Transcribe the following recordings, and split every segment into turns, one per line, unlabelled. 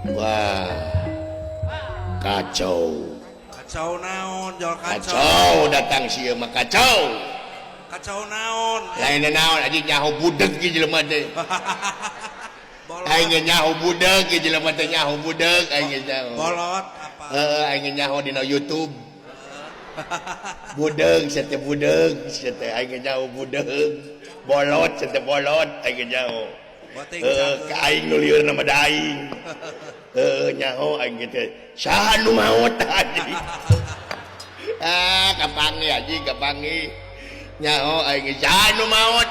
Wah, kacau.
Kacau naon, jol kacau.
Kacau datang sieu mah kacau.
Kacau naon.
Lain naon anjing nyaho budeg ge jelema teh.
Bolot.
Aing nyaho budeg ge jelema teh nyaho budeg aing nyaho.
Bolot apa?
Aing nyaho dina YouTube. Budeg sete budeg, sete aing nyaho budeg. Bolot sete bolot aing nyaho. Ka aing nu lieur nama da aing. Nyaho aing teh saha nu maot anjing. Kapangi anjing kapangi. Nyaho aing saha nu maot.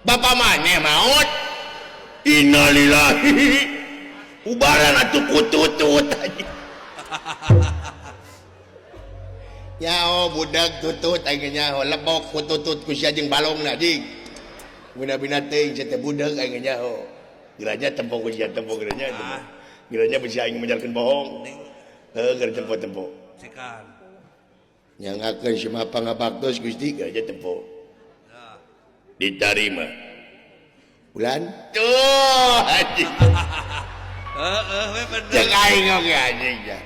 Bapa maneh maot. Innalillahi. Ubaran atuh kututut anjing. Nyaho budak tutut aing nyaho lebok kututut ku sia jeung balongna anjing. Bina-bina teuing teh budak aing nyaho. Geranya tempo ku sia tempo geranya. Geranya bisa aing menjalkeun bohong. Keur tempo-tempo.
Sikan.
Nyangakeun si mapang ngabaktos Gusti geranya tempo. Diterima. Bulan tuh anjing.
We bener.
Cek aing oge anjing ya.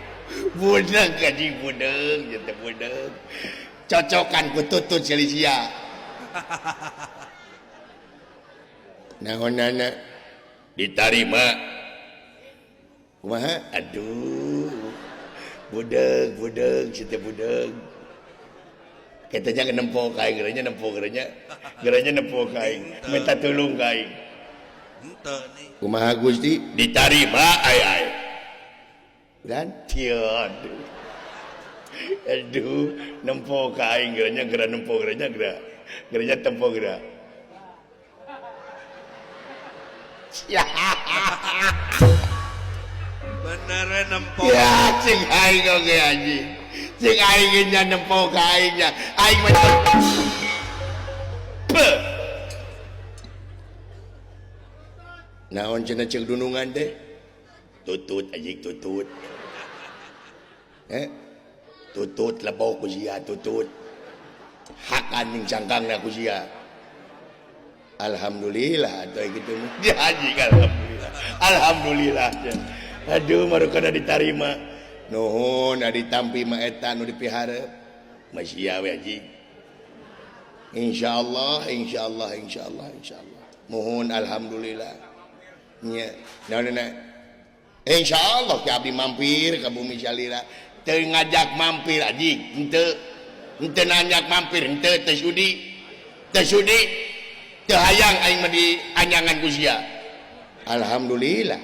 Budak anjing budak teh budak. Cocokan ku tutut Selisia. Naonana diterima. Kumaha? Aduh. Budak situ budak. Kita jangan nempo kain geranya nempo kain. Minta tolong kain.
Henteu nih.
Kumaha Gusti? Diterima ai. Dan tiadu. Aduh, nempo kain geranya nempo geranya tempo gera. Ya.
Bener nempo.
Ya, cing aing oge anjing. Cing aing nya nempo ka aing nya. Aing mah naon cenah ceuk dunungan teh? Tutut anjing tutut. Tutut lebok ku sia tutut. Hakan ning cangkangna ku sia. Alhamdulillah atuh kitu mah. Ya anjing alhamdulillah. Alhamdulillah. Aduh marukana diterima. Nuhun adi tampi mah eta nu dipihareup. Masya we anjing. Insyaallah. Muhun alhamdulillah. Nya, naonna. Insyaallah ki abdi mampir ka bumi Salira. Teu ngajak mampir anjing, henteu. Henteu nanjak mampir, henteu teu sudi. Teu hayang aing mah dianyangan ku sia. Alhamdulillah.